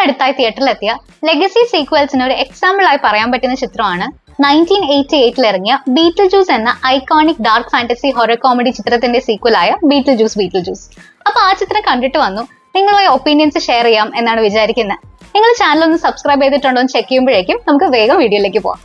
അടുത്തായി തിയേറ്ററിലെത്തിയ ലെഗസി സീക്വൽസിന് ഒരു എക്സാമ്പിൾ ആയി പറയാൻ പറ്റുന്ന ചിത്രമാണ് 1988 ഇറങ്ങിയ ബീറ്റിൽ ജ്യൂസ് എന്ന iconic dark fantasy horror comedy ചിത്രത്തിന്റെ സീക്വലായ ബീറ്റിൽ ജ്യൂസ്. അപ്പൊ ആ ചിത്രം കണ്ടിട്ട് വന്നു നിങ്ങളുമായി ഒപ്പീനിയൻസ് ഷെയർ ചെയ്യാം എന്നാണ് വിചാരിക്കുന്നത്. നിങ്ങൾ ചാനൽ ഒന്ന് സബ്സ്ക്രൈബ് ചെയ്തിട്ടുണ്ടോ എന്ന് ചെക്ക് ചെയ്യുമ്പോഴേക്കും നമുക്ക് വേഗം വീഡിയോയിലേക്ക് പോവാം.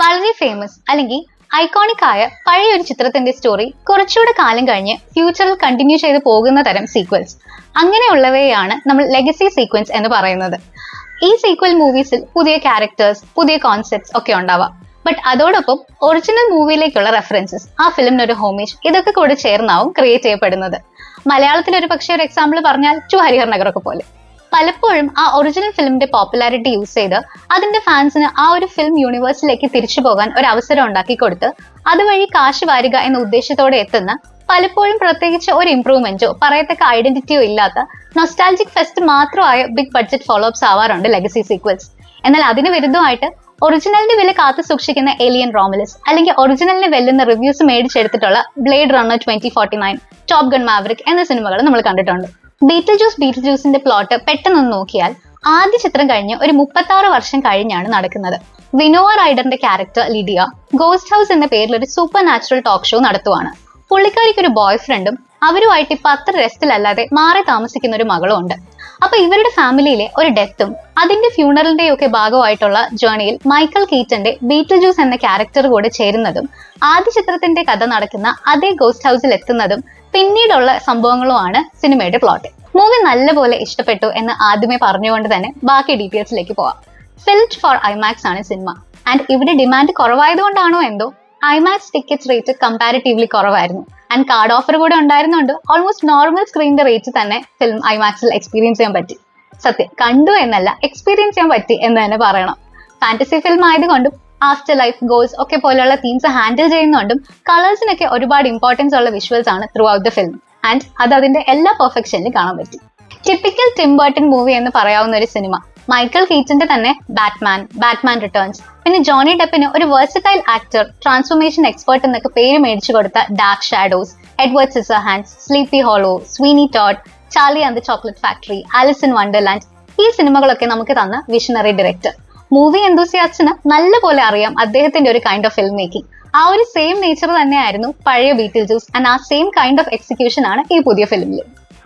വളരെ ഫേമസ് അല്ലെങ്കിൽ ഐക്കോണിക് ആയ പഴയ ഒരു ചിത്രത്തിന്റെ സ്റ്റോറി കുറച്ചുകൂടെ കാലം കഴിഞ്ഞ് ഫ്യൂച്ചറിൽ കണ്ടിന്യൂ ചെയ്ത് പോകുന്ന തരം സീക്വൽസ്, അങ്ങനെയുള്ളവയാണ് നമ്മൾ ലെഗസി സീക്വൻസ് എന്ന് പറയുന്നത്. ഈ സീക്വൽ മൂവീസിൽ പുതിയ ക്യാരക്ടേഴ്സ്, പുതിയ കോൺസെപ്റ്റ്സ് ഒക്കെ ഉണ്ടാവാം. ബട്ട് അതോടൊപ്പം ഒറിജിനൽ മൂവിയിലേക്കുള്ള റെഫറൻസസ്, ആ ഫിലിമിനൊരു ഹോമേജ്, ഇതൊക്കെ കൂടെ ചേർന്നാവും ക്രിയേറ്റ് ചെയ്യപ്പെടുന്നത്. മലയാളത്തിൽ ഒരു പക്ഷേ ഒരു എക്സാമ്പിൾ പറഞ്ഞാൽ ടു ഹരിഹർ നഗറൊക്കെ പോലെ. പലപ്പോഴും ആ ഒറിജിനൽ ഫിലിമിന്റെ പോപ്പുലാരിറ്റി യൂസ് ചെയ്ത് അതിന്റെ ഫാൻസിന് ആ ഒരു ഫിലിം യൂണിവേഴ്സിലേക്ക് തിരിച്ചു പോകാൻ ഒരു അവസരം ഉണ്ടാക്കി കൊടുത്ത് അതുവഴി കാശ് വാരുക എന്ന ഉദ്ദേശത്തോടെ എത്തുന്ന, പലപ്പോഴും പ്രത്യേകിച്ച് ഒരു ഇംപ്രൂവ്മെന്റോ പറയത്തക്ക ഐഡന്റിറ്റിയോ ഇല്ലാത്ത നൊസ്റ്റാൾജിക് ഫെസ്റ്റ് മാത്രമായ ബിഗ് ബഡ്ജറ്റ് ഫോളോഅപ്സ് ആവാറുണ്ട് ലെഗസി സീക്വൽസ്. എന്നാൽ അതിന് വിരുദ്ധമായിട്ട് ഒറിജിനലിന്റെ വില കാത്തു സൂക്ഷിക്കുന്ന ഏലിയൻ റോമുലസ്, അല്ലെങ്കിൽ ഒറിജിനലിന് വെല്ലുന്ന റിവ്യൂസ് മേടിച്ചെടുത്തിട്ടുള്ള blade runner 2049, top gun maverick എന്ന സിനിമകൾ നമ്മൾ കണ്ടിട്ടുണ്ട്. ബീറ്റിൽ ജ്യൂസിന്റെ പ്ലോട്ട് പെട്ടെന്ന് നോക്കിയാൽ ആദ്യ ചിത്രം കഴിഞ്ഞ് ഒരു 36 വർഷം കഴിഞ്ഞാണ് നടക്കുന്നത്. വിനോവ റൈഡറിന്റെ ക്യാരക്ടർ ലിഡിയ ഗോസ്റ്റ് ഹൗസ് എന്ന പേരിൽ ഒരു സൂപ്പർ നാച്ചുറൽ ടോക്ക് ഷോ നടത്തുവാണ്. പുള്ളിക്കാരിക്ക് ഒരു ബോയ് ഫ്രണ്ടും അവരുമായിട്ട് ഇപ്പൊ അത്ര രസ്റ്റിലല്ലാതെ മാറി താമസിക്കുന്ന ഒരു മകളും ഉണ്ട്. അപ്പൊ ഇവരുടെ ഫാമിലിയിലെ ഒരു ഡെത്തും അതിന്റെ ഫ്യൂണറലിന്റെയും ഒക്കെ ഭാഗമായിട്ടുള്ള ജേർണിയിൽ മൈക്കൽ കീറ്റന്റെ ബീറ്റിൽ ജ്യൂസ് എന്ന ക്യാരക്ടർ കൂടെ ചേരുന്നതും ആദ്യ ചിത്രത്തിന്റെ കഥ നടക്കുന്ന അതേ ഗോസ്റ്റ് ഹൗസിൽ എത്തുന്നതും പിന്നീടുള്ള സംഭവങ്ങളുമാണ് സിനിമയുടെ പ്ലോട്ട്. മൂവി നല്ലപോലെ ഇഷ്ടപ്പെട്ടു എന്ന് ആദ്യമേ പറഞ്ഞുകൊണ്ട് തന്നെ ബാക്കി ഡീറ്റെയിൽസിലേക്ക് പോവാം. ഫിൽഡ് ഫോർ ഐമാക്സ് ആണ് സിനിമ. ആൻഡ് ഇവിടെ ഡിമാൻഡ് കുറവായതുകൊണ്ടാണോ എന്തോ ഐമാക്സ് ടിക്കറ്റ് റേറ്റ് കമ്പാരിറ്റീവ്ലി കുറവായിരുന്നു. ആൻഡ് കാർഡ് ഓഫർ കൂടെ ഉണ്ടായിരുന്നുകൊണ്ട് ഓൾമോസ്റ്റ് നോർമൽ സ്ക്രീനിന്റെ റേറ്റ് തന്നെ ഫിലിം ഐമാക്സിൽ എക്സ്പീരിയൻസ് ചെയ്യാൻ പറ്റി. സത്യം, കണ്ടു എന്നല്ല, എക്സ്പീരിയൻസ് ചെയ്യാൻ പറ്റി എന്ന് തന്നെ പറയണം. ഫാന്റസി ഫിലിം ആയതുകൊണ്ടും ആഫ്റ്റർ ലൈഫ്, ഗോൾസ് ഒക്കെ പോലെയുള്ള തീംസ് ഹാൻഡിൽ ചെയ്യുന്നതുകൊണ്ടും കളേഴ്സിനൊക്കെ ഒരുപാട് ഇമ്പോർട്ടൻസ് ഉള്ള വിഷ്വൽസ് ആണ് through out the film. And അത് അതിന്റെ എല്ലാ പെർഫെക്ഷനിലും കാണാൻ പറ്റി. ടിപ്പിക്കൽ ടിം ബർട്ടൺ മൂവി എന്ന് പറയാവുന്ന ഒരു സിനിമ. മൈക്കൽ കീറ്റന്റെ തന്നെ ബാറ്റ്മാൻ റിട്ടേൺസ്, പിന്നെ ജോണി ഡെപ്പിന് ഒരു വേഴ്സറ്റൈൽ ആക്ടർ, ട്രാൻസ്ഫോർമേഷൻ എക്സ്പെർട്ട് എന്നൊക്കെ പേര് മേടിച്ചു കൊടുത്ത dark shadows, Edward Scissorhands, Sleepy Hollow, Sweeney Todd, Charlie and the chocolate factory, Alice in Wonderland, ഈ സിനിമകളൊക്കെ നമുക്ക് തന്ന വിഷണറി ഡയറക്ടർ. മൂവി എന്തൂസിയാസ്റ്റിന് നല്ലപോലെ അറിയാം അദ്ദേഹത്തിന്റെ ഒരു കൈൻഡ് ഓഫ് ഫിലിം മേക്കിംഗ്. ആ ഒരു സെയിം നേച്ചർ തന്നെയായിരുന്നു പഴയ ബീറ്റിൽ ജ്യൂസ്, ആൻഡ് ആ സെയിം കൈൻഡ് ഓഫ് എക്സിക്യൂഷൻ ആണ് ഈ പുതിയ ഫിലിമിൽ.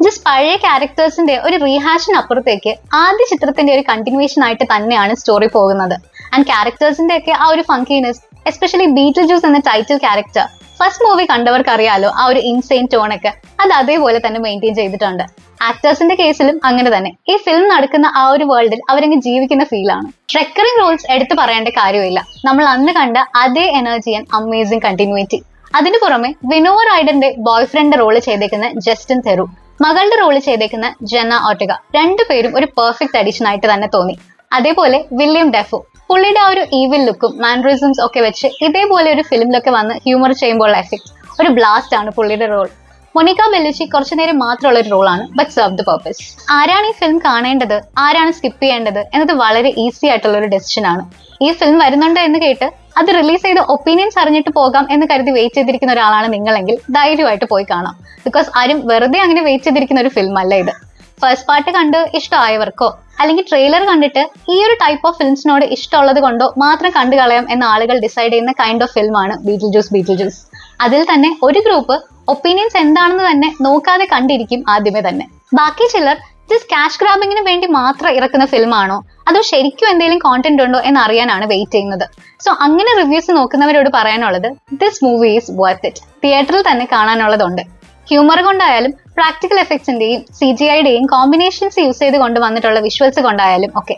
ജസ്റ്റ് പഴയ ക്യാരക്ടേഴ്സിന്റെ ഒരു റീഹാഷിന് അപ്പുറത്തേക്ക് ആദ്യ ചിത്രത്തിന്റെ ഒരു കണ്ടിന്യൂവേഷൻ ആയിട്ട് തന്നെയാണ് സ്റ്റോറി പോകുന്നത്. ആൻഡ് ക്യാരക്ടേഴ്സിന്റെ ഒക്കെ ആ ഒരു ഫങ്കിനെസ്, എസ്പെഷ്യലി ബീറ്റിൽ ജ്യൂസ് എന്ന ടൈറ്റിൽ ക്യാരക്ടർ, ഫസ്റ്റ് മൂവി കണ്ടവർക്ക് അറിയാലോ ആ ഒരു ഇൻസെയിൻ ടോണൊക്കെ അത് അതേപോലെ തന്നെ മെയിൻറ്റെയിൻ ചെയ്തിട്ടുണ്ട്. ആക്ടേഴ്സിന്റെ കേസിലും അങ്ങനെ തന്നെ. ഈ ഫിലിം നടക്കുന്ന ആ ഒരു വേൾഡിൽ അവരങ്ങ് ജീവിക്കുന്ന ഫീലാണ്. റെക്കറിംഗ് റോൾസ് എടുത്തു പറയേണ്ട കാര്യമില്ല. നമ്മൾ അന്ന് കണ്ട അതേ എനർജി ആൻഡ് അമേസിംഗ് കണ്ടിന്യൂറ്റി. അതിനു പുറമെ വിനോവ റൈഡറിന്റെ ബോയ് ഫ്രണ്ട് റോള് ചെയ്തേക്കുന്ന ജസ്റ്റിൻ തെറു, മകളുടെ റോള് ചെയ്തേക്കുന്ന ജെന്ന ഓർട്ടഗ, രണ്ടുപേരും ഒരു പെർഫെക്റ്റ് അഡീഷൻ ആയിട്ട് തന്നെ തോന്നി. അതേപോലെ വില്യം ഡെഫോ, പുള്ളിയുടെ ആ ഒരു ഈവിൽ ലുക്കും മാനറിസംസ് ഒക്കെ വെച്ച് ഇതേപോലെ ഒരു ഫിലിമിലൊക്കെ വന്ന് ഹ്യൂമർ ചെയ്യുമ്പോൾ എഫക്ട് ഒരു ബ്ലാസ്റ്റ് ആണ് പുള്ളിയുടെ റോൾ. മൊനിക്ക ബെല്ലുച്ചി കുറച്ചു നേരം മാത്രമുള്ള ഒരു റോളാണ്, ബട്ട് സെർവ് ദ പർപ്പസ്. ആരാണ് ഈ ഫിലിം കാണേണ്ടത്, ആരാണ് സ്കിപ്പ് ചെയ്യേണ്ടത് എന്നത് വളരെ ഈസി ആയിട്ടുള്ള ഒരു ഡെസിഷൻ ആണ്. ഈ ഫിലിം വരുന്നുണ്ട് എന്ന് കേട്ട് അത് റിലീസ് ചെയ്ത് ഒപ്പീനിയൻസ് അറിഞ്ഞിട്ട് പോകാം എന്ന് കരുതി വെയിറ്റ് ചെയ്തിരിക്കുന്ന ഒരാളാണ് നിങ്ങളെങ്കിൽ ധൈര്യമായിട്ട് പോയി കാണാം. ബിക്കോസ് ആരും വെറുതെ അങ്ങനെ വെയിറ്റ് ചെയ്തിരിക്കുന്ന ഒരു ഫിലിം അല്ല ഇത്. ഫസ്റ്റ് പാർട്ട് കണ്ട് ഇഷ്ടമായവർക്കോ അല്ലെങ്കിൽ ട്രെയിലർ കണ്ടിട്ട് ഈ ഒരു ടൈപ്പ് ഓഫ് ഫിലിംസിനോട് ഇഷ്ടമുള്ളത് കൊണ്ടോ മാത്രം കണ്ടു കളയാം എന്ന ആളുകൾ ഡിസൈഡ് ചെയ്യുന്ന കൈൻഡ് ഓഫ് ഫിലിമാണ് ബീറ്റിൽ ജ്യൂസ്. അതിൽ തന്നെ ഒരു ഗ്രൂപ്പ് ഒപ്പീനിയൻസ് എന്താണെന്ന് തന്നെ നോക്കാതെ കണ്ടിരിക്കും ആദ്യമേ തന്നെ. ബാക്കി ചിലർ ജസ്റ്റ് ക്യാഷ് ഗ്രാബിങ്ങിന് വേണ്ടി മാത്രം ഇറക്കുന്ന ഫിലിമാണോ അതോ ശരിക്കും എന്തെങ്കിലും കോണ്ടന്റ് ഉണ്ടോ എന്ന് അറിയാനാണ് വെയിറ്റ് ചെയ്യുന്നത്. സോ അങ്ങനെ റിവ്യൂസ് നോക്കുന്നവരോട് പറയാനുള്ളത്, this movie is worth it. തിയേറ്ററിൽ തന്നെ കാണാനുള്ളതുണ്ട്. ഹ്യൂമർ കൊണ്ടായാലും പ്രാക്ടിക്കൽ എഫക്ട്സിന്റെയും CGIയുടെയും കോമ്പിനേഷൻസ് യൂസ് ചെയ്ത് കൊണ്ടുവന്നിട്ടുള്ള വിഷ്വൽസ് കൊണ്ടായാലും ഒക്കെ.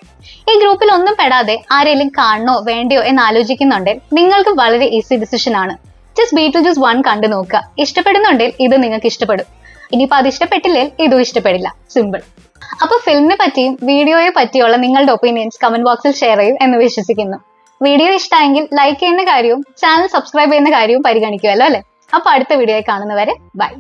ഈ ഗ്രൂപ്പിൽ ഒന്നും പെടാതെ ആരെങ്കിലും കാണണോ വേണ്ടയോ എന്ന് ആലോചിക്കുന്നുണ്ടെങ്കിൽ നിങ്ങൾക്ക് വളരെ ഈസി ഡിസിഷൻ ആണ്. ജസ്റ്റ് ബീറ്റിൽ ജ്യൂസ് 1 കണ്ടു നോക്കുക. ഇഷ്ടപ്പെടുന്നുണ്ടെങ്കിൽ ഇത് നിങ്ങൾക്ക് ഇഷ്ടപ്പെടും. ഇനിയിപ്പോ അത് ഇഷ്ടപ്പെട്ടില്ലെങ്കിൽ ഇതും ഇഷ്ടപ്പെടില്ല. സിമ്പിൾ. അപ്പൊ ഫിലിമിനെ പറ്റിയും വീഡിയോയെ പറ്റിയുള്ള നിങ്ങളുടെ ഒപ്പീനിയൻസ് കമന്റ് ബോക്സിൽ ഷെയർ ചെയ്യും എന്ന് വിശ്വസിക്കുന്നു. വീഡിയോ ഇഷ്ടമായെങ്കിൽ ലൈക്ക് ചെയ്യുന്ന കാര്യവും ചാനൽ സബ്സ്ക്രൈബ് ചെയ്യുന്ന കാര്യവും പരിഗണിക്കുമല്ലോ അല്ലെ. അപ്പൊ അടുത്ത വീഡിയോയിൽ കാണുന്നവരെ ബൈ.